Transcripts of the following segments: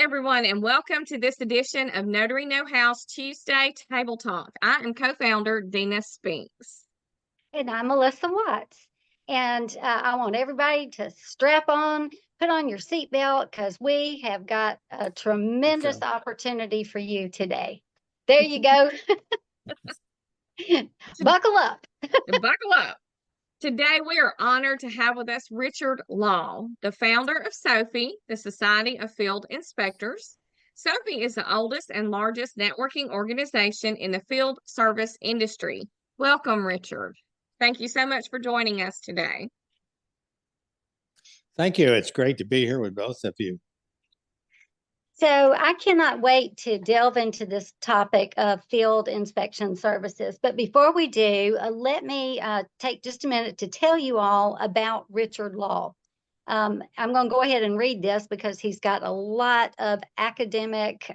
everyone, and welcome to this edition of Notary No House Tuesday Table Talk. I am co-founder Dina Spinks. And I'm Melissa Watts. And I want everybody to strap on, put on your seatbelt, because we have got a tremendous opportunity for you today. There you go. Buckle up. Buckle up. Today, we are honored to have with us Richard Law, the founder of Sophie, the Society of Field Inspectors. Sophie is the oldest and largest networking organization in the field service industry. Welcome, Richard. Thank you so much for joining us today. Thank you. It's great to be here with both of you. So I cannot wait to delve into this topic of field inspection services. But before we do, let me take just a minute to tell you all about Richard Law. I'm going to go ahead and read this because he's got a lot of academic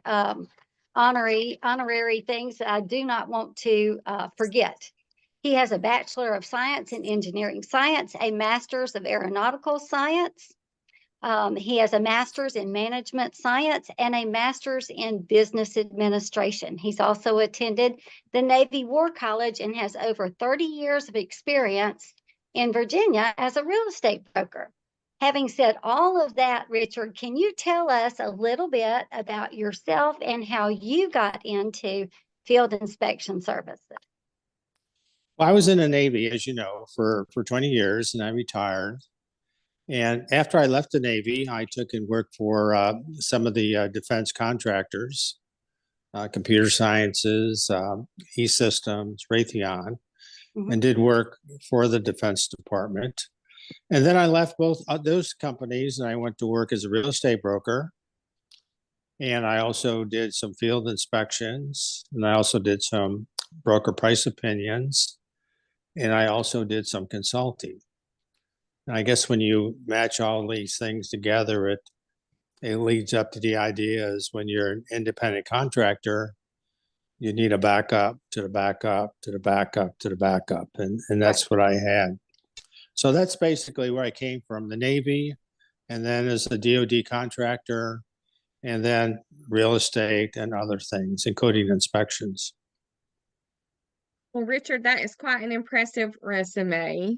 honorary things that I do not want to forget. He has a Bachelor of Science in Engineering Science, a Master's of Aeronautical Science. He has a Master's in Management Science and a Master's in Business Administration. He's also attended the Navy War College and has over 30 years of experience in Virginia as a real estate broker. Having said all of that, Richard, can you tell us a little bit about yourself and how you got into field inspection services? Well, I was in the Navy, as you know, for 20 years, and I retired. And after I left the Navy, I took and worked for some of the defense contractors, Computer Sciences, E-Systems, Raytheon, and did work for the Defense Department. And then I left both those companies and I went to work as a real estate broker. And I also did some field inspections, and I also did some broker price opinions, and I also did some consulting. And I guess when you match all these things together, it leads up to the idea is when you're an independent contractor, you need a backup to the backup to the backup to the backup. And that's what I had. So that's basically where I came from, the Navy, and then as a DoD contractor, and then real estate and other things, including inspections. Well, Richard, that is quite an impressive resume.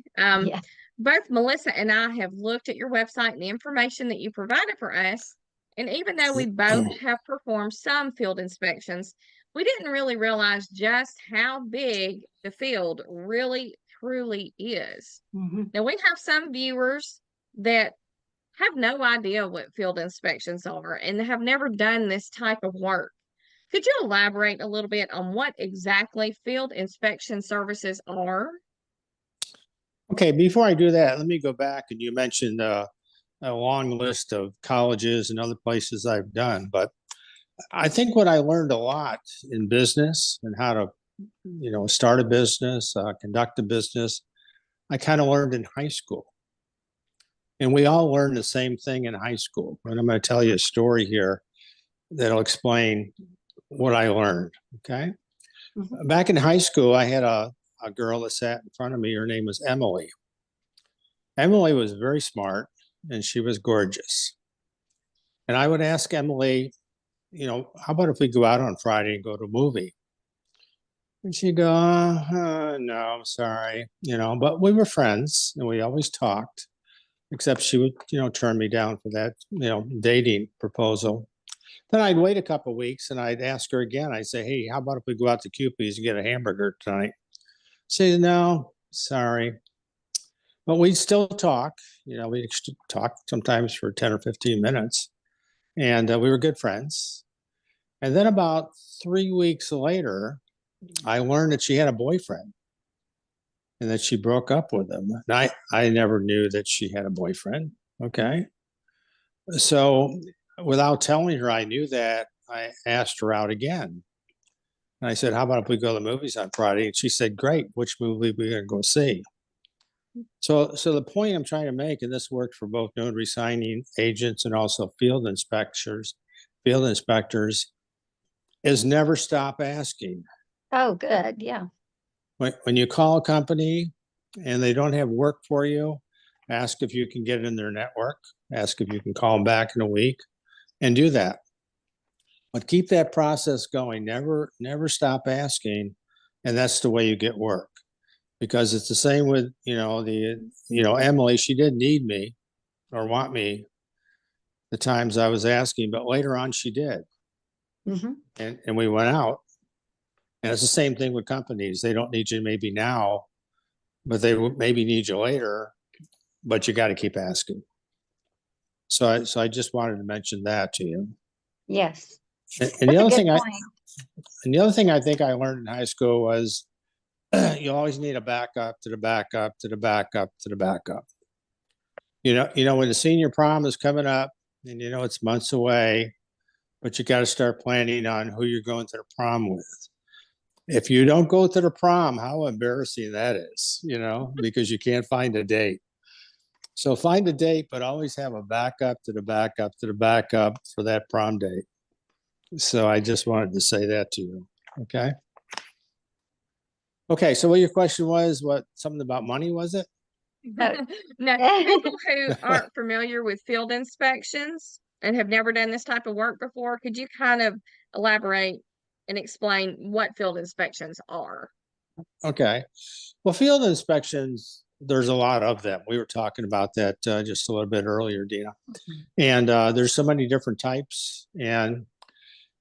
Both Melissa and I have looked at your website and the information that you provided for us. And even though we both have performed some field inspections, we didn't really realize just how big the field really, truly is. Now, we have some viewers that have no idea what field inspections are and have never done this type of work. Could you elaborate a little bit on what exactly field inspection services are? Okay, before I do that, let me go back. And you mentioned a long list of colleges and other places I've done, but I think what I learned a lot in business and how to, start a business, conduct a business, I kind of learned in high school. And we all learn the same thing in high school. And I'm going to tell you a story here that'll explain what I learned, okay? Back in high school, I had a girl that sat in front of me. Her name was Emily. Emily was very smart, and she was gorgeous. And I would ask Emily, how about if we go out on Friday and go to a movie? And she'd go, no, I'm sorry, but we were friends, and we always talked, except she would, turn me down for that, dating proposal. Then I'd wait a couple of weeks, and I'd ask her again. I'd say, hey, how about if we go out to Cupid's and get a hamburger tonight? Say, no, sorry. But we'd still talk. We'd talk sometimes for 10 or 15 minutes. And we were good friends. And then about 3 weeks later, I learned that she had a boyfriend and that she broke up with him. And I never knew that she had a boyfriend. Okay. So without telling her I knew that, I asked her out again. And I said, how about if we go to the movies on Friday? And she said, great. Which movie are we going to go see? So the point I'm trying to make, and this worked for both notary signing agents and also field inspectors, is never stop asking. Oh, good. Yeah. When you call a company and they don't have work for you, ask if you can get in their network. Ask if you can call them back in a week and do that. But keep that process going. Never stop asking. And that's the way you get work. Because it's the same with, Emily, she didn't need me or want me the times I was asking, but later on she did. Mm-hmm. And we went out. And it's the same thing with companies. They don't need you maybe now, but they maybe need you later, but you got to keep asking. So I just wanted to mention that to you. Yes. And the That's a other good thing point. and the other thing I think I learned in high school was you always need a backup to the backup to the backup to the backup. When the senior prom is coming up and it's months away, but you got to start planning on who you're going to the prom with. If you don't go to the prom, how embarrassing that is, because you can't find a date. So find a date, but always have a backup to the backup to the backup for that prom date. So I just wanted to say that to you. Okay. Okay. So what your question was, something about money, was it? No. No, people who aren't familiar with field inspections and have never done this type of work before, could you kind of elaborate and explain what field inspections are? Okay. Well, field inspections, there's a lot of them. We were talking about that just a little bit earlier, Dina. And there's so many different types. And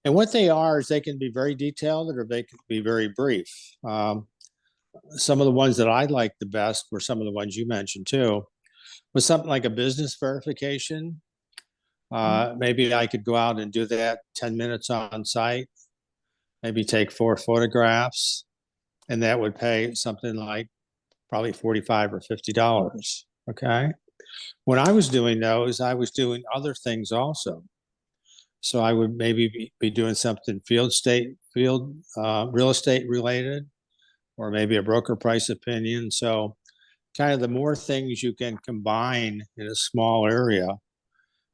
what they are is they can be very detailed or they can be very brief. Some of the ones that I liked the best were some of the ones you mentioned too. Was something like a business verification. Maybe I could go out and do that 10 minutes on site, maybe take 4 photographs, and that would pay something like probably $45 or $50. Okay. When I was doing those, I was doing other things also. So I would maybe be doing something real estate related, or maybe a broker price opinion. So kind of the more things you can combine in a small area,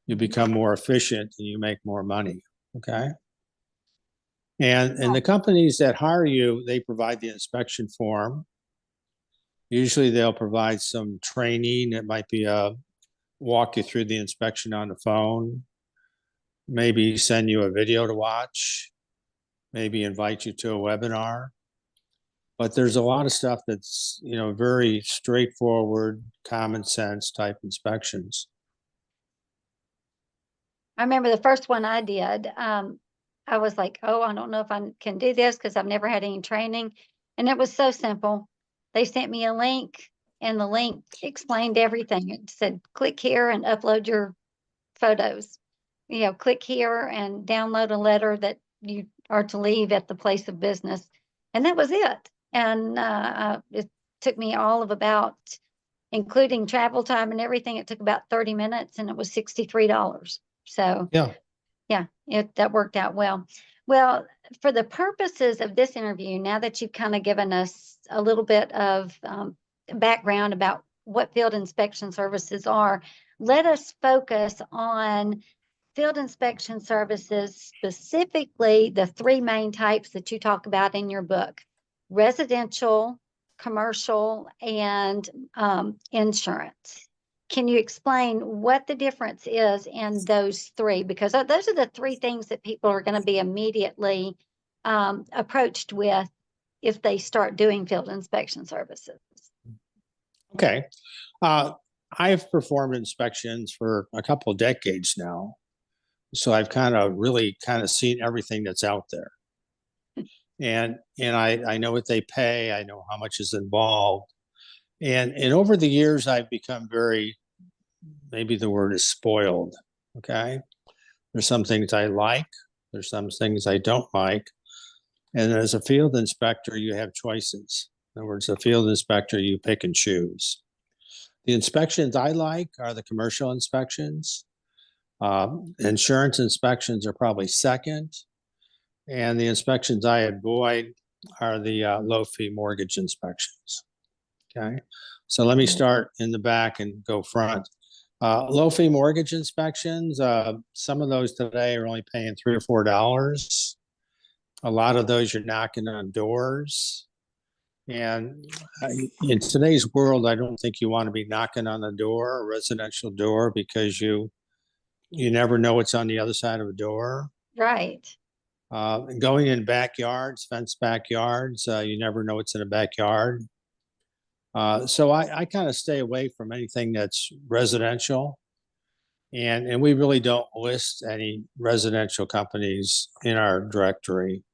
you become more efficient and you make more money. Okay. And the companies that hire you, they provide the inspection form. Usually they'll provide some training. It might be walk you through the inspection on the phone, maybe send you a video to watch, maybe invite you to a webinar. But there's a lot of stuff that's, very straightforward, common sense type inspections. I remember the first one I did. I was like, oh, I don't know if I can do this because I've never had any training. And it was so simple. They sent me a link and the link explained everything. It said, click here and upload your photos. Click here and download a letter that you are to leave at the place of business. And that was it. And it took me all of about, including travel time and everything, it took about 30 minutes and it was $63. So yeah, that worked out well. Well, for the purposes of this interview, now that you've kind of given us a little bit of background about what field inspection services are, let us focus on field inspection services, specifically the 3 main types that you talk about in your book: residential, commercial, and insurance. Can you explain what the difference is in those 3? Because those are the 3 things that people are going to be immediately approached with if they start doing field inspection services. Okay. I've performed inspections for a couple of decades now. So I've really seen everything that's out there. And I know what they pay. I know how much is involved. And over the years, I've become maybe the word is spoiled. Okay. There's some things I like. There's some things I don't like. And as a field inspector, you have choices. In other words, a field inspector, you pick and choose. The inspections I like are the commercial inspections. Insurance inspections are probably second. And the inspections I avoid are the low fee mortgage inspections. Okay. So let me start in the back and go front. Low fee mortgage inspections, some of those today are only paying $3 or $4. A lot of those you're knocking on doors. And in today's world, I don't think you want to be knocking on a door, a residential door, because you never know what's on the other side of a door. Right. Going in backyards, fenced backyards, you never know what's in a backyard. So I kind of stay away from anything that's residential. And we really don't list any residential companies in our directory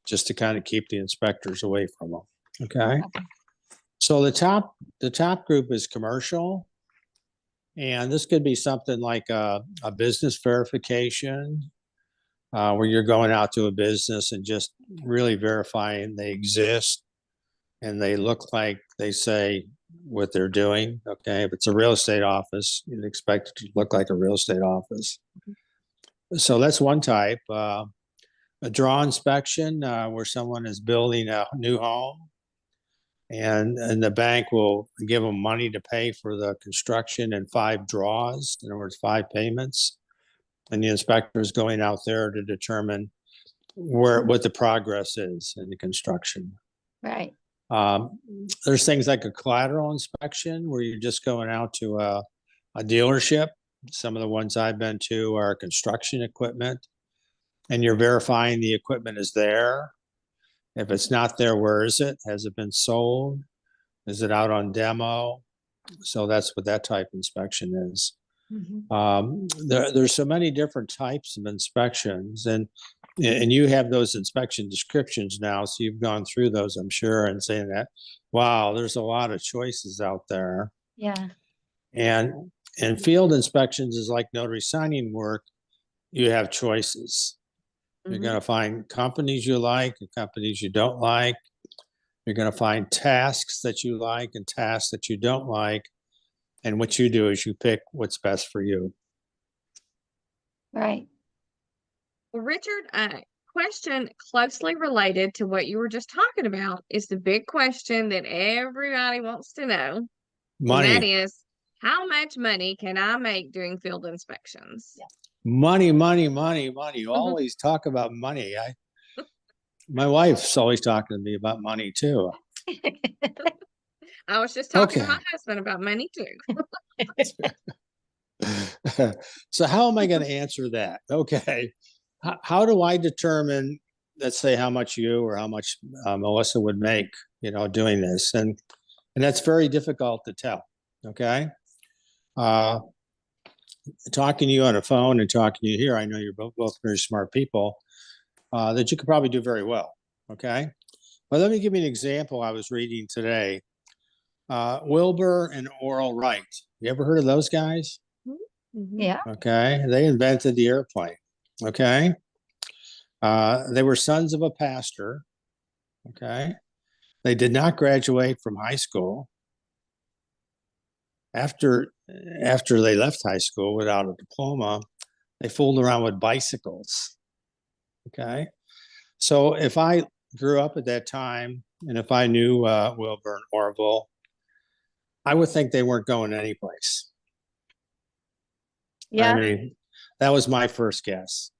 just to kind of keep the inspectors away from them. Okay. So the top group is commercial. And this could be something like a business verification, where you're going out to a business and just really verifying they exist and they look like they say what they're doing. Okay. If it's a real estate office, you'd expect it to look like a real estate office. So that's one type. A draw inspection, where someone is building a new home and the bank will give them money to pay for the construction in 5 draws. In other words, 5 payments. And the inspector is going out there to determine what the progress is in the construction. Right. There's things like a collateral inspection where you're just going out to a dealership. Some of the ones I've been to are construction equipment, and you're verifying the equipment is there. If it's not there, where is it? Has it been sold? Is it out on demo? So that's what that type of inspection is. There's so many different types of inspections, and you have those inspection descriptions now, so you've gone through those, I'm sure, and saying that, wow, there's a lot of choices out there. Yeah. And field inspections is like notary signing work. You have choices. You're going to find companies you like and companies you don't like. You're going to find tasks that you like and tasks that you don't like. And what you do is you pick what's best for you. Right. Well, Richard, a question closely related to what you were just talking about is the big question that everybody wants to know. Money. And that is, how much money can I make doing field inspections? Money, money, money, money. You always talk about money. My wife's always talking to me about money too. I was just talking to my husband about money too. So how am I going to answer that? Okay. How do I determine, let's say, how much you or how much Melissa would make, doing this? And that's very difficult to tell. Okay. Talking to you on a phone and talking to you here, I know you're both very smart people, that you could probably do very well. Okay. But let me give you an example I was reading today. Wilbur and Oral Wright. You ever heard of those guys? Yeah. Okay. They invented the airplane. Okay. They were sons of a pastor. Okay. They did not graduate from high school. After they left high school without a diploma, they fooled around with bicycles. Okay. So if I grew up at that time and if I knew Wilbur and Orville, I would think they weren't going anyplace. Yeah. I mean, that was my first guess.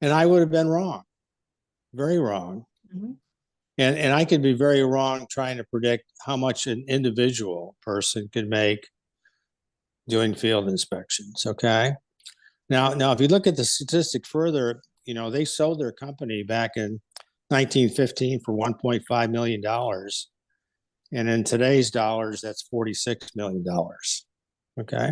And I would have been wrong, very wrong. And I could be very wrong trying to predict how much an individual person could make doing field inspections. Okay. Now, if you look at the statistic further, they sold their company back in 1915 for $1.5 million. And in today's dollars, that's $46 million. Okay.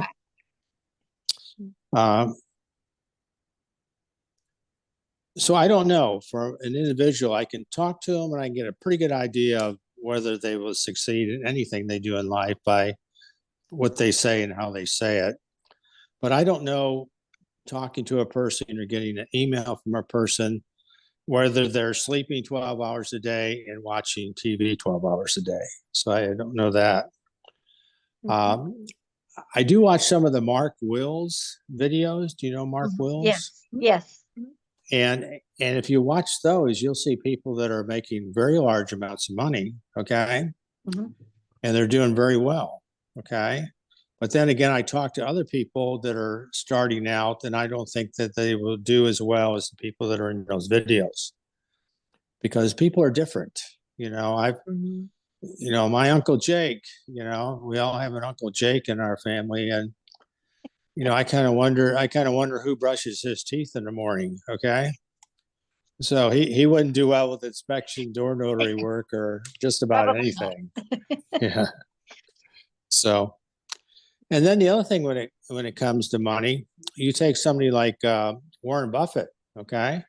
So I don't know. For an individual, I can talk to them and I can get a pretty good idea of whether they will succeed in anything they do in life by what they say and how they say it. But I don't know, talking to a person or getting an email from a person, whether they're sleeping 12 hours a day and watching TV 12 hours a day. So I don't know that. I do watch some of the Mark Wills videos. Do you know Mark Wills? Yes. Yes. And if you watch those, you'll see people that are making very large amounts of money. Okay. And they're doing very well. Okay. But then again, I talk to other people that are starting out, and I don't think that they will do as well as the people that are in those videos, because people are different. My Uncle Jake, we all have an Uncle Jake in our family. And, I kind of wonder who brushes his teeth in the morning. Okay. So he wouldn't do well with inspection, door notary work, or just about Probably not. anything. Yeah. So, and then the other thing when it comes to money, you take somebody like Warren Buffett. Okay.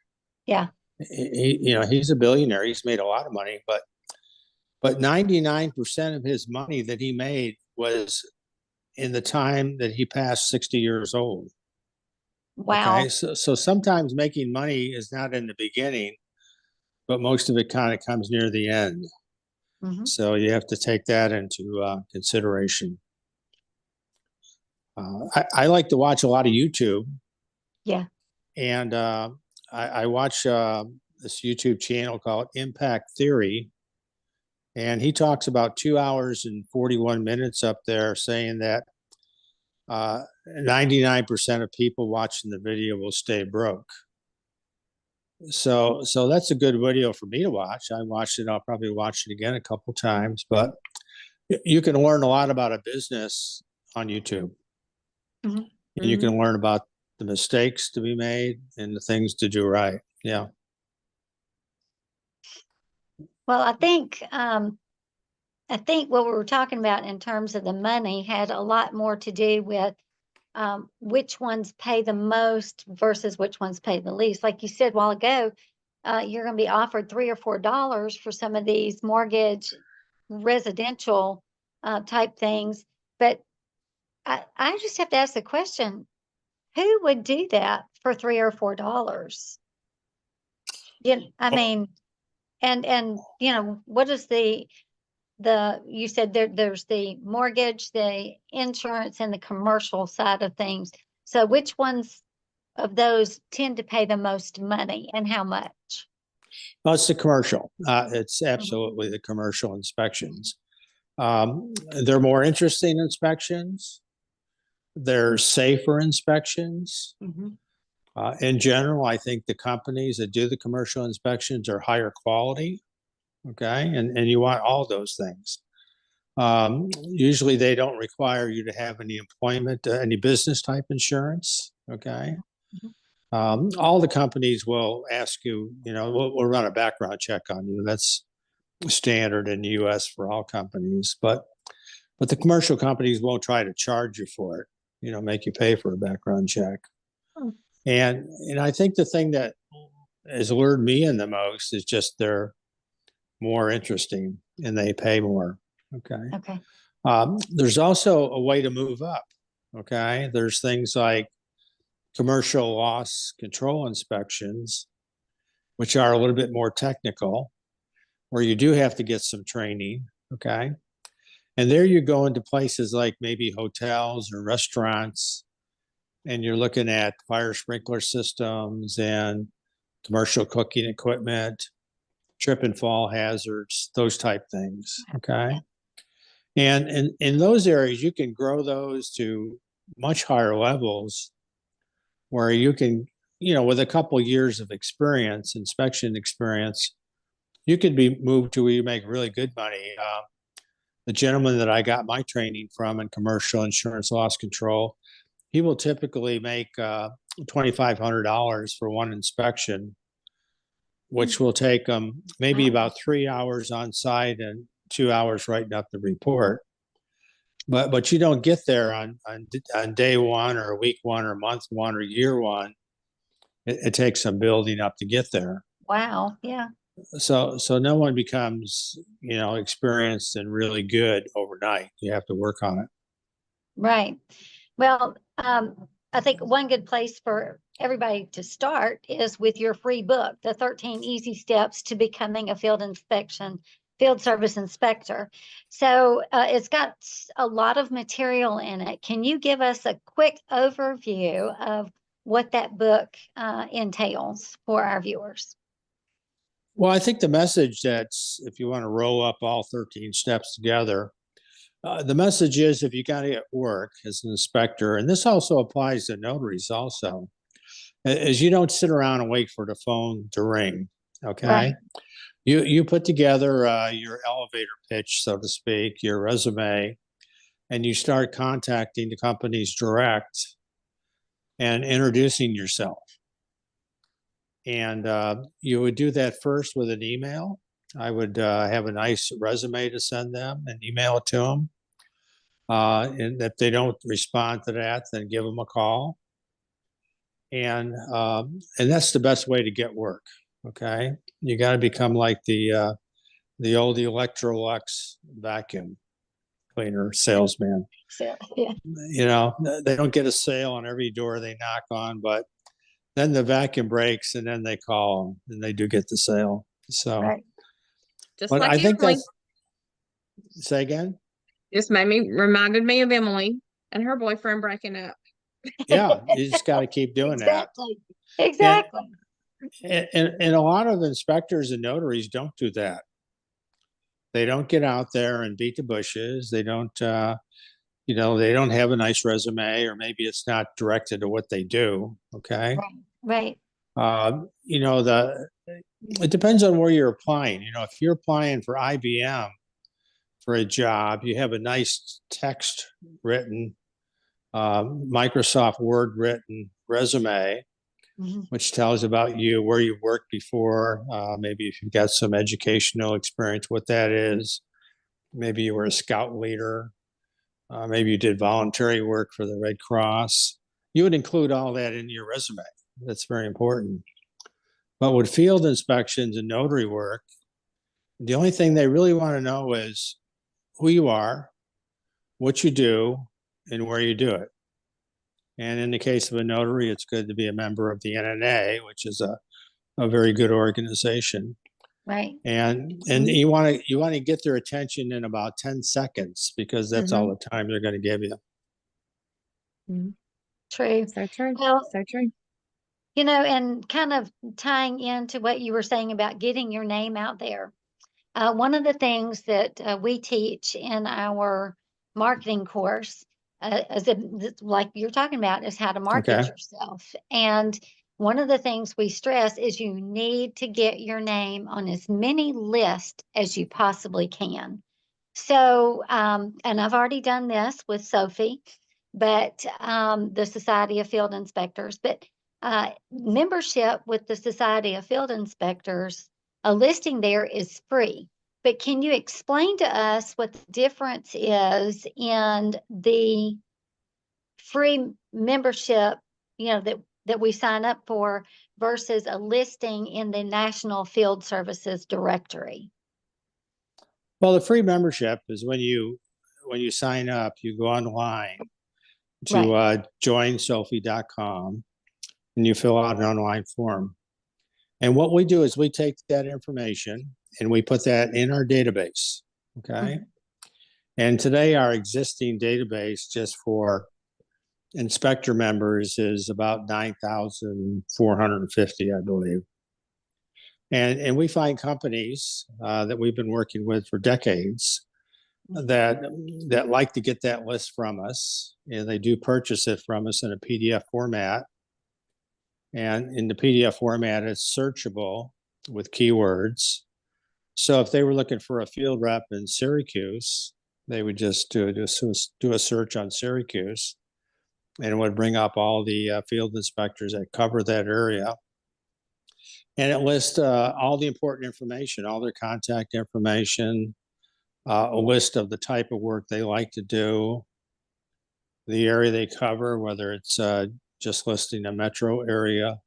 Yeah. He's a billionaire. He's made a lot of money, but 99% of his money that he made was in the time that he passed 60 years old. Wow. Okay. So sometimes making money is not in the beginning, but most of it kind of comes near the end. Mm-hmm. So you have to take that into consideration. I like to watch a lot of YouTube. Yeah. And I watch this YouTube channel called Impact Theory. And he talks about 2 hours and 41 minutes up there, saying that 99% of people watching the video will stay broke. So that's a good video for me to watch. I watched it. I'll probably watch it again a couple times, but you can learn a lot about a business on YouTube. Mm-hmm. And you can learn about the mistakes to be made and the things to do right. Yeah. Well, I think what we were talking about in terms of the money had a lot more to do with which ones pay the most versus which ones pay the least. Like you said a while ago, you're going to be offered $3 or $4 for some of these mortgage residential type things. But I just have to ask the question, who would do that for $3 or $4? I mean, and what is you said there's the mortgage, the insurance, and the commercial side of things. So which ones of those tend to pay the most money and how much? Well, it's the commercial. It's absolutely the commercial inspections. They're more interesting inspections. They're safer inspections. Mm-hmm. In general, I think the companies that do the commercial inspections are higher quality. Okay. And you want all those things. Usually they don't require you to have any employment, any business type insurance. Okay. All the companies will ask you, we'll run a background check on you. That's standard in the US for all companies, but the commercial companies won't try to charge you for it, make you pay for a background check. And I think the thing that has lured me in the most is just they're more interesting and they pay more. Okay. There's also a way to move up. Okay. There's things like commercial loss control inspections, which are a little bit more technical, where you do have to get some training. Okay. And there you go into places like maybe hotels or restaurants, and you're looking at fire sprinkler systems and commercial cooking equipment, trip and fall hazards, those type things. Okay. And in those areas, you can grow those to much higher levels where you can, with a couple of years of experience, inspection experience, you could be moved to where you make really good money. The gentleman that I got my training from in commercial insurance loss control, he will typically make $2,500 for one inspection, which will take them maybe about 3 hours on site and 2 hours writing up the report. But you don't get there on day one or week one or month one or year one. It takes some building up to get there. Wow. Yeah. So no one becomes, experienced and really good overnight. You have to work on it. Right. Well, I think one good place for everybody to start is with your free book, The 13 Easy Steps to Becoming a Field Service Inspector. So it's got a lot of material in it. Can you give us a quick overview of what that book entails for our viewers? Well, I think the message that's, if you want to roll up all 13 steps together, the message is if you got to get work as an inspector, and this also applies to notaries also, is you don't sit around and wait for the phone to ring. Okay. Right. You put together your elevator pitch, so to speak, your resume, and you start contacting the companies direct and introducing yourself. And you would do that first with an email. I would have a nice resume to send them and email it to them. And if they don't respond to that, then give them a call. And that's the best way to get work. Okay, you got to become like the old Electrolux vacuum cleaner salesman. So, yeah. You know, they don't get a sale on every door they knock on, but then the vacuum breaks and then they call them and they do get the sale. So, Right. Just but like I think Emily. that's, say again? Just reminded me of Emily and her boyfriend breaking up. Yeah, you just got to keep doing that. Exactly. And a lot of inspectors and notaries don't do that. They don't get out there and beat the bushes. They don't, they don't have a nice resume, or maybe it's not directed to what they do. Okay. Right. It depends on where you're applying. If you're applying for IBM for a job, you have a nice text written, Microsoft Word written resume, which tells about you, where you worked before, maybe if you've got some educational experience, what that is. Maybe you were a scout leader. Maybe you did voluntary work for the Red Cross. You would include all that in your resume. That's very important. But with field inspections and notary work, the only thing they really want to know is who you are, what you do, and where you do it. And in the case of a notary, it's good to be a member of the NNA, which is a very good organization. Right. And you want to get their attention in about 10 seconds, because that's all the time they're going to give you. True. So true. Well, so true. And kind of tying into what you were saying about getting your name out there. One of the things that we teach in our marketing course, like you're talking about, is how to market yourself. And one of the things we stress is you need to get your name on as many lists as you possibly can. So, and I've already done this with Sophie, but the Society of Field Inspectors, but membership with the Society of Field Inspectors, a listing there is free. But can you explain to us what the difference is in the free membership, that we sign up for versus a listing in the National Field Services Directory? Well, the free membership is when you sign up, you go online to joinsophie.com and you fill out an online form. And what we do is we take that information and we put that in our database. Okay. And today our existing database just for inspector members is about 9,450, I believe. And we find companies that we've been working with for decades that like to get that list from us, and they do purchase it from us in a PDF format. And in the PDF format, it's searchable with keywords. So if they were looking for a field rep in Syracuse, they would just do a search on Syracuse, and it would bring up all the field inspectors that cover that area. And it lists all the important information, all their contact information, a list of the type of work they like to do, the area they cover, whether it's just listing a metro area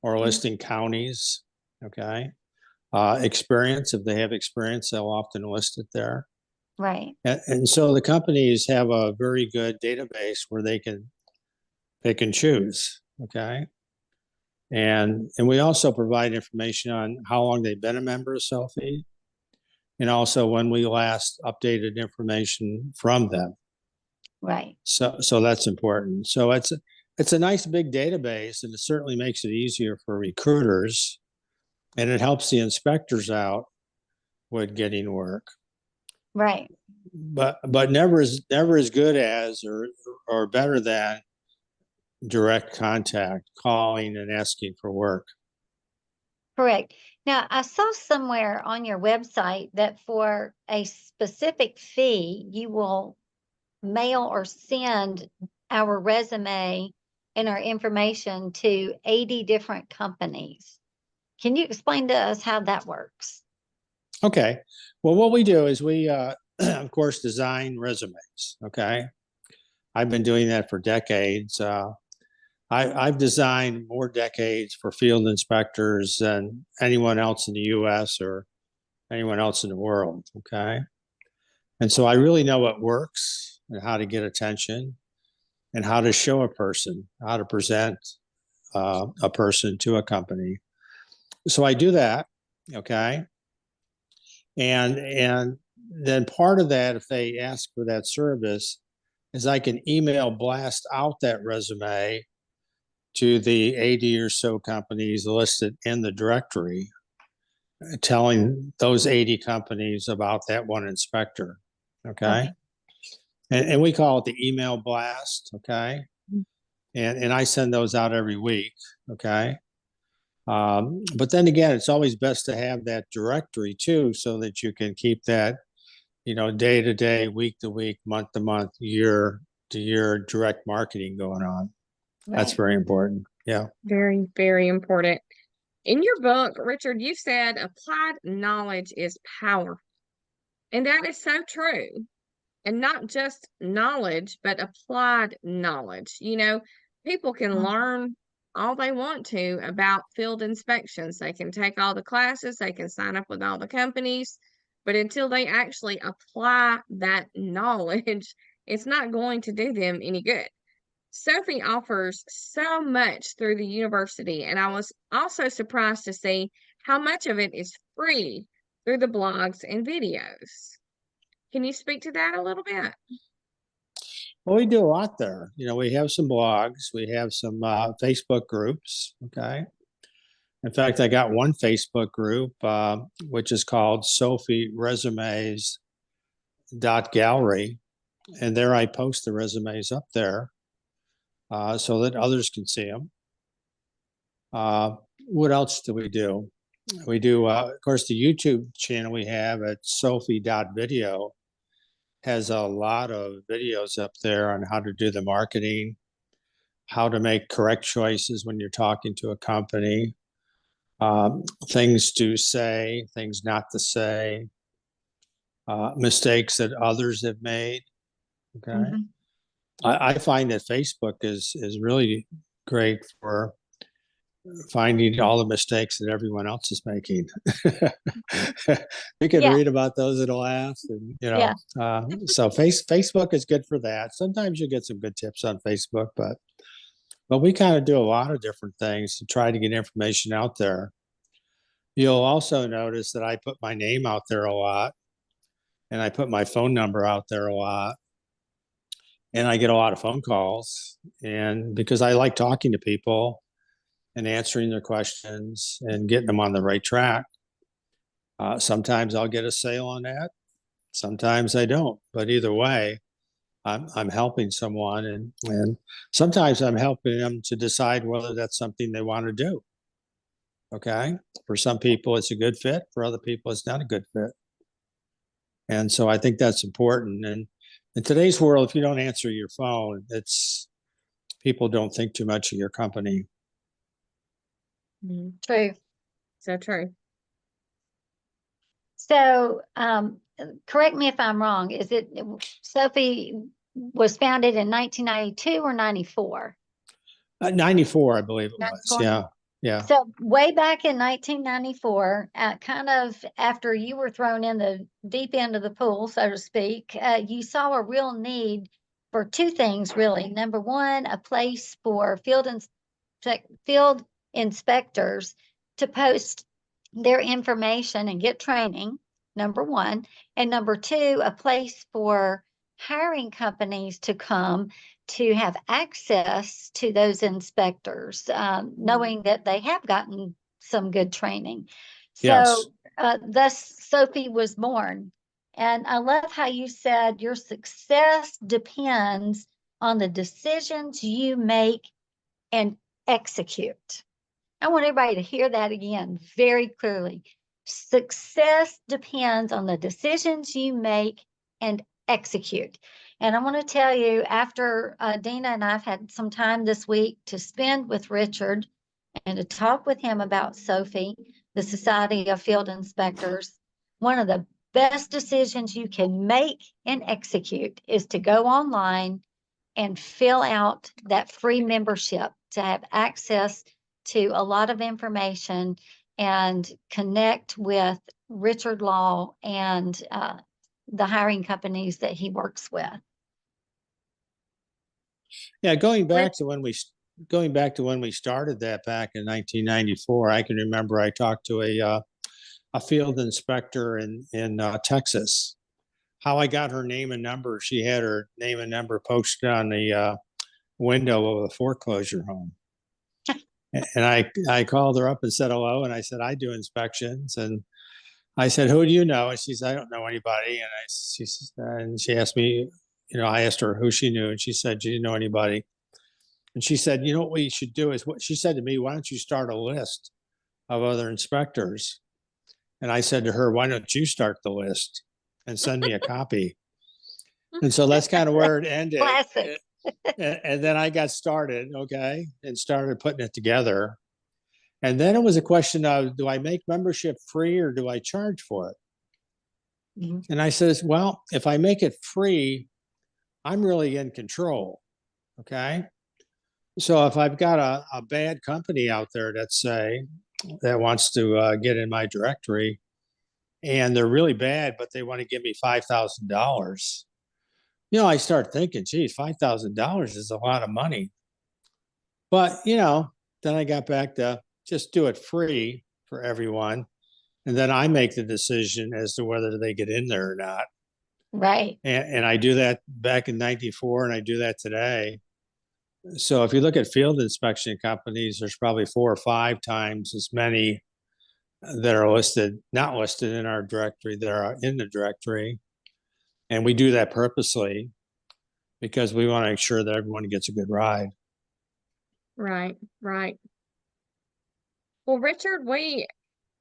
or listing counties. Okay. Experience, if they have experience, they'll often list it there. Right. And so the companies have a very good database where they can choose. Okay. And we also provide information on how long they've been a member of Sophie, and also when we last updated information from them. Right. So that's important. So it's a nice big database, and it certainly makes it easier for recruiters, and it helps the inspectors out with getting work. Right. But never as good as or better than direct contact, calling and asking for work. Correct. Now, I saw somewhere on your website that for a specific fee, you will mail or send our resume and our information to 80 different companies. Can you explain to us how that works? Okay. Well, what we do is we, of course, design resumes. Okay. I've been doing that for decades. I've designed more decades for field inspectors than anyone else in the US or anyone else in the world. Okay. And so I really know what works and how to get attention and how to show a person, how to present a person to a company. So I do that. Okay. And then part of that, if they ask for that service, is I can email blast out that resume to the 80 or so companies listed in the directory, telling those 80 companies about that one inspector. Okay. And we call it the email blast. Okay. And I send those out every week. Okay. But then again, it's always best to have that directory too, so that you can keep that, day to day, week to week, month to month, year to year direct marketing going on. Right. That's very important. Yeah. Very, very important. In your book, Richard, you said applied knowledge is power. And that is so true. And not just knowledge, but applied knowledge. People can learn all they want to about field inspections. They can take all the classes, they can sign up with all the companies, but until they actually apply that knowledge, it's not going to do them any good. Sophie offers so much through the university, and I was also surprised to see how much of it is free through the blogs and videos. Can you speak to that a little bit? Well, we do a lot there. We have some blogs, we have some Facebook groups. Okay. In fact, I got one Facebook group, which is called Sophie Resumes .gallery. And there I post the resumes up there so that others can see them. What else do? We do, of course, the YouTube channel we have at Sophie.video has a lot of videos up there on how to do the marketing, how to make correct choices when you're talking to a company, things to say, things not to say, mistakes that others have made. Okay. Mm-hmm. I find that Facebook is really great for finding all the mistakes that everyone else is making. You can read about those at a laugh, and so Facebook is good for that. Sometimes you get some good tips on Facebook, but we kind of do a lot of different things to try to get information out there. You'll also notice that I put my name out there a lot, and I put my phone number out there a lot, and I get a lot of phone calls, and because I like talking to people and answering their questions and getting them on the right track. Sometimes I'll get a sale on that. Sometimes I don't. But either way, I'm helping someone, and sometimes I'm helping them to decide whether that's something they want to do. Okay. For some people, it's a good fit. For other people, it's not a good fit. And so I think that's important. And in today's world, if you don't answer your phone, people don't think too much of your company. True. So true. So, correct me if I'm wrong. Is it Sophie was founded in 1992 or 94? 94, I believe it 94? was. Yeah. Yeah. So way back in 1994, kind of after you were thrown in the deep end of the pool, so to speak, you saw a real need for two things, really. Number one, a place for field inspectors to post their information and get training, number one. And number two, a place for hiring companies to come to have access to those inspectors, knowing that they have gotten some good training. Yes. So thus Sophie was born. And I love how you said your success depends on the decisions you make and execute. I want everybody to hear that again very clearly. Success depends on the decisions you make and execute. And I want to tell you, after Dina and I've had some time this week to spend with Richard, and to talk with him about Sophie, the Society of Field Inspectors. One of the best decisions you can make and execute is to go online and fill out that free membership to have access to a lot of information and connect with Richard Law and the hiring companies that he works with. Yeah, going back to when we started that back in 1994, I can remember I talked to a field inspector in Texas. How I got her name and number, she had her name and number posted on the window of a foreclosure home. And I called her up and said hello, and I said, I do inspections. And I said, who do you know? And she said, I don't know anybody. And she asked me, I asked her who she knew, and she said, do you know anybody? And she said, you know what we should do is, what she said to me, why don't you start a list of other inspectors? And I said to her, why don't you start the list and send me a copy? And so that's kind of where it ended. Classic. And then I got started, okay, and started putting it together. And then it was a question of, do I make membership free or do I charge for it? Mm-hmm. And I says, well, if I make it free, I'm really in control, okay? So if I've got a bad company out there, let's say, that wants to get in my directory, and they're really bad, but they want to give me $5,000, I start thinking, geez, $5,000 is a lot of money. But, then I got back to just do it free for everyone. And then I make the decision as to whether they get in there or not. Right. And I do that back in 94, and I do that today. So if you look at field inspection companies, there's probably 4 or 5 times as many that are not listed in our directory, that are in the directory. And we do that purposely because we want to make sure that everyone gets a good ride. Right, right. Well, Richard, we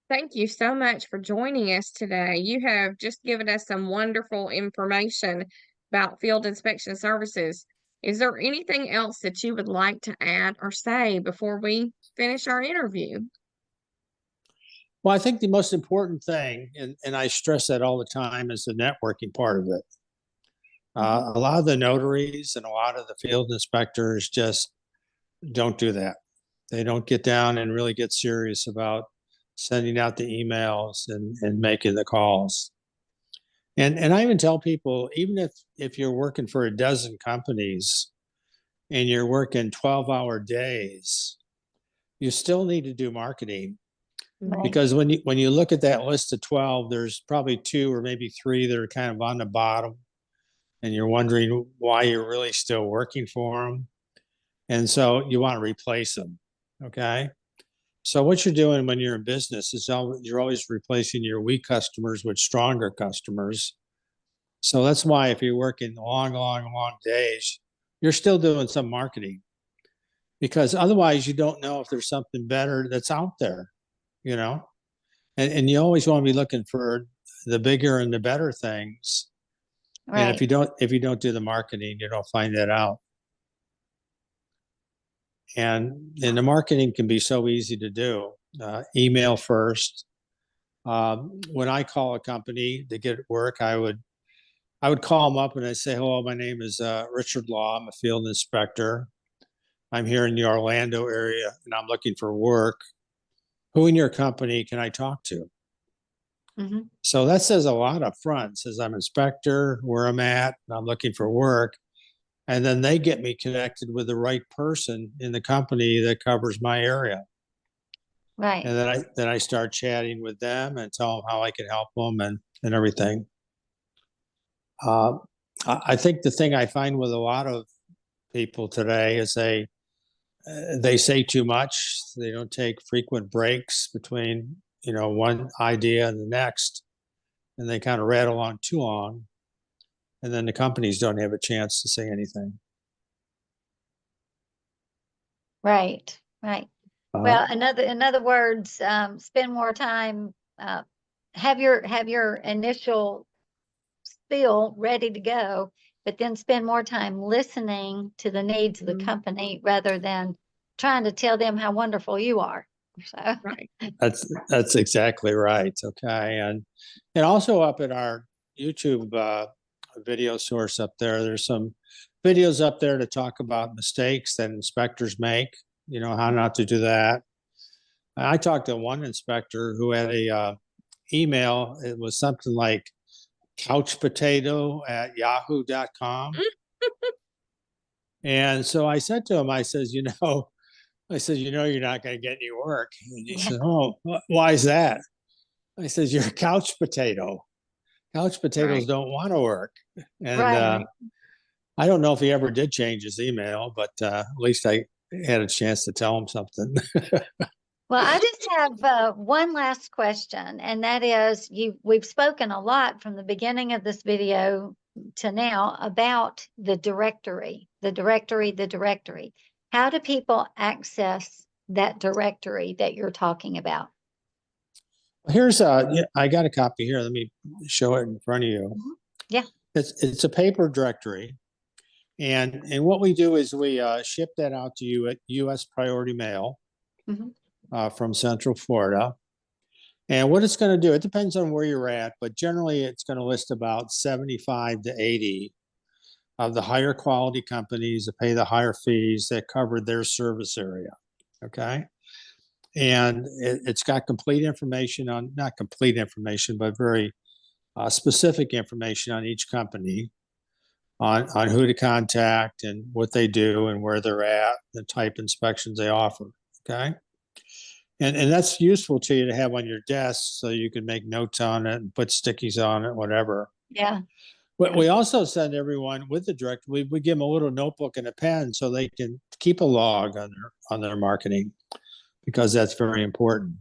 thank you so much for joining us today. You have just given us some wonderful information about field inspection services. Is there anything else that you would like to add or say before we finish our interview? Well, I think the most important thing, and I stress that all the time, is the networking part of it. A lot of the notaries and a lot of the field inspectors just don't do that. They don't get down and really get serious about sending out the emails and making the calls. And I even tell people, even if you're working for a dozen companies and you're working 12-hour days, you still need to do marketing. Right. Because when you look at that list of 12, there's probably 2 or maybe 3 that are kind of on the bottom, and you're wondering why you're really still working for them. And so you want to replace them, okay? So what you're doing when you're in business is you're always replacing your weak customers with stronger customers. So that's why if you're working long days, you're still doing some marketing, because otherwise you don't know if there's something better that's out there, and you always want to be looking for the bigger and the better things. Right. And if you don't do the marketing, you don't find that out. And the marketing can be so easy to do. Email first. When I call a company to get work, I would call them up and I'd say, hello, my name is Richard Law. I'm a field inspector. I'm here in the Orlando area and I'm looking for work. Who in your company can I talk to? Mm-hmm. So that says a lot up front. It says I'm an inspector, where I'm at, and I'm looking for work. And then they get me connected with the right person in the company that covers my area. Right. And then I start chatting with them and tell them how I can help them and everything. I think the thing I find with a lot of people today is they say too much. They don't take frequent breaks between, one idea and the next, and they kind of rattle on too long. And then the companies don't have a chance to say anything. Right. Well, in other words, spend more time, have your initial spiel ready to go, but then spend more time listening to the needs of the company rather than trying to tell them how wonderful you are. So Right. That's exactly right. Okay. And also up at our YouTube video source up there, there's some videos up there to talk about mistakes that inspectors make, how not to do that. I talked to one inspector who had a email. It was something like couchpotato@yahoo.com. And so I said to him, I says, you're not going to get any work. And he said, oh, why is that? I says, you're a couch potato. Couch potatoes Right. don't want to work. And right. I don't know if he ever did change his email, but at least I had a chance to tell him something. Well, I just have one last question, and that is we've spoken a lot from the beginning of this video to now about the directory. How do people access that directory that you're talking about? Here's I got a copy here. Let me show it in front of you. Yeah. It's a paper directory. And what we do is we ship that out to you at U.S. Priority Mail from Central Florida. And what it's going to do, it depends on where you're at, but generally it's going to list about 75 to 80 of the higher quality companies that pay the higher fees that cover their service area. Okay. And it's got complete information on, not complete information, but very specific information on each company, on who to contact and what they do and where they're at, the type inspections they offer. Okay. And that's useful to you to have on your desk so you can make notes on it and put stickies on it, whatever. Yeah. But we also send everyone with the direct, we give them a little notebook and a pen so they can keep a log on their marketing, because that's very important.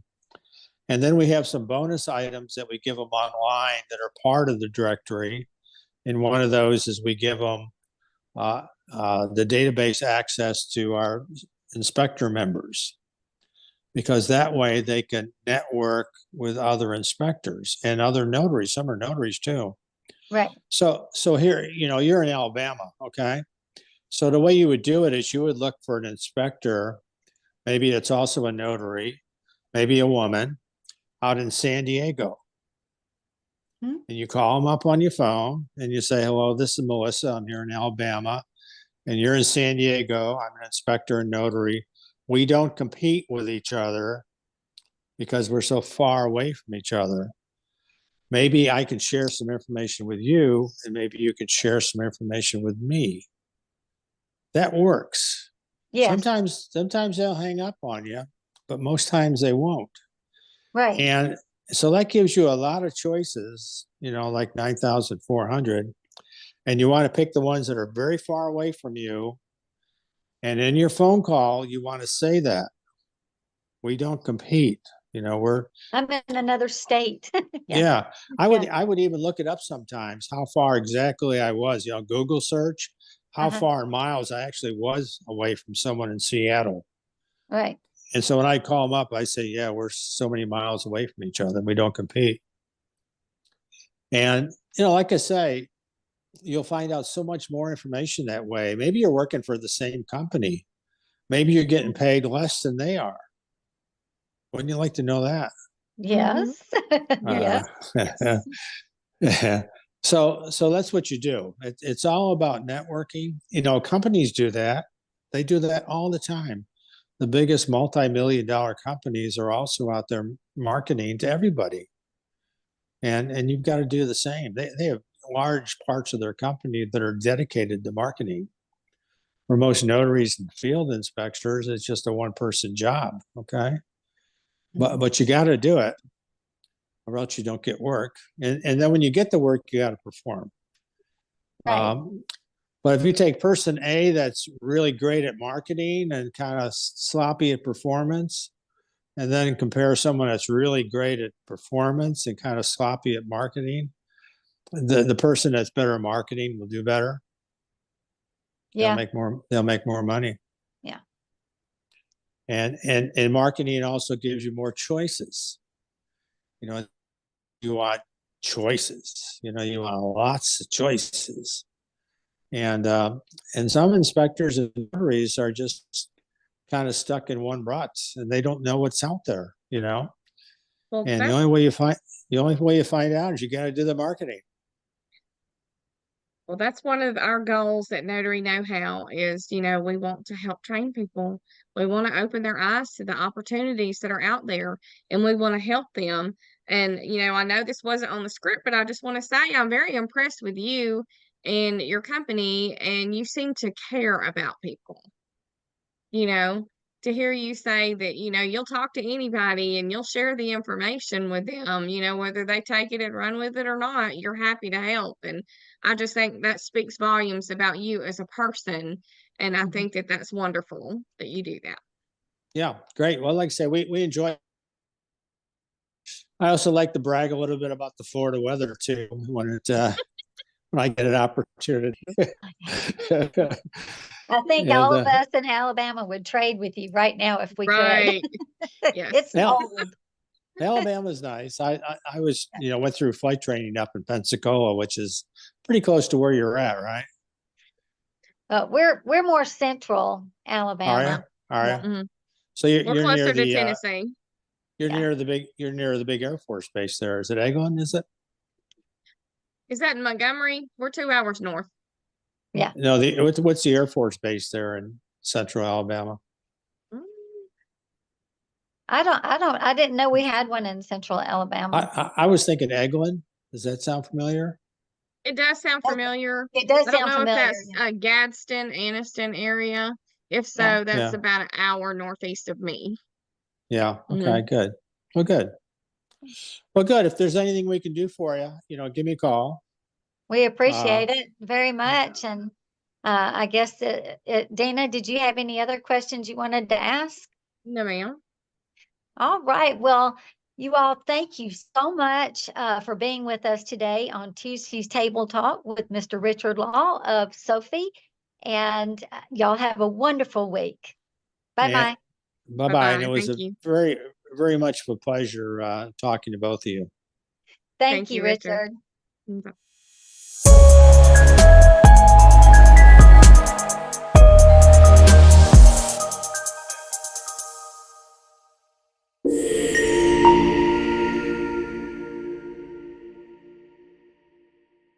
And then we have some bonus items that we give them online that are part of the directory. And one of those is we give them the database access to our inspector members, because that way they can network with other inspectors and other notaries. Some are notaries too. Right. So here, you're in Alabama, okay? So the way you would do it is you would look for an inspector, maybe it's also a notary, maybe a woman out in San Diego. And you call them up on your phone and you say, hello, this is Melissa. I'm here in Alabama and you're in San Diego. I'm an inspector and notary. We don't compete with each other because we're so far away from each other. Maybe I can share some information with you and maybe you could share some information with me. That works. Yes. Sometimes they'll hang up on you, but most times they won't. Right. And so that gives you a lot of choices, like 9,400. And you want to pick the ones that are very far away from you. And in your phone call, you want to say that we don't compete. I'm in another state. Yeah. I would even look it up sometimes, how far exactly I was, Google search, how far in miles I actually was away from someone in Seattle. Right. And so when I call them up, I say, yeah, we're so many miles away from each other and we don't compete. And, like I say, you'll find out so much more information that way. Maybe you're working for the same company. Maybe you're getting paid less than they are. Wouldn't you like to know that? Yes. Yes. Yeah. So that's what you do. It's all about networking. Companies do that. They do that all the time. The biggest multi-million-dollar companies are also out there marketing to everybody. And you've got to do the same. They have large parts of their company that are dedicated to marketing. For most notaries and field inspectors, it's just a one-person job. Okay. But you got to do it, or else you don't get work. And then when you get the work, you got to perform. Right. But if you take person A that's really great at marketing and kind of sloppy at performance, and then compare someone that's really great at performance and kind of sloppy at marketing, the person that's better at marketing will do better. Yeah. They'll make more money. Yeah. And marketing also gives you more choices. You want choices. You want lots of choices. And some inspectors and notaries are just kind of stuck in one rut and they don't know what's out there, you know? Well, And the only way you find out is you got to do the marketing. Well, that's one of our goals at Notary Know How is, we want to help train people. We want to open their eyes to the opportunities that are out there and we want to help them. And, I know this wasn't on the script, but I just want to say I'm very impressed with you and your company, and you seem to care about people. To hear you say that, you'll talk to anybody and you'll share the information with them, whether they take it and run with it or not, you're happy to help. And I just think that speaks volumes about you as a person. And I think that that's wonderful that you do that. Yeah, great. Well, like I say, we enjoy. I also like to brag a little bit about the Florida weather too when I get an opportunity. I think all of us in Alabama would trade with you right now if we Right. could. Yes. It's cold. Alabama's nice. I was, went through flight training up in Pensacola, which is pretty close to where you're at, right? We're more central Alabama. Are you? All right. Mm-hmm. So We're you're closer near to the Tennessee. you're near the big Air Force base there. Is it Eglin? Is it? Is that in Montgomery? We're 2 hours north. Yeah. No, what's the Air Force base there in central Alabama? I didn't know we had one in central Alabama. I was thinking Eglin. Does that sound familiar? It does sound familiar. It does I don't sound know familiar. if that's Gadsden, Anniston area. If so, Yeah. that's about an hour northeast of me. Yeah. Okay, good. Well, good. Well, good. If there's anything we can do for you, give me a call. We appreciate it very much. And I guess, Dana, did you have any other questions you wanted to ask? No, ma'am. All right. Well, you all, thank you so much for being with us today on Tuesday's Table Talk with Mr. Richard Law of Sophie. And y'all have a wonderful week. Bye-bye. Bye-bye. And it was Thank you. very, very much of a pleasure talking to both of you. Thank you, Richard. Bye.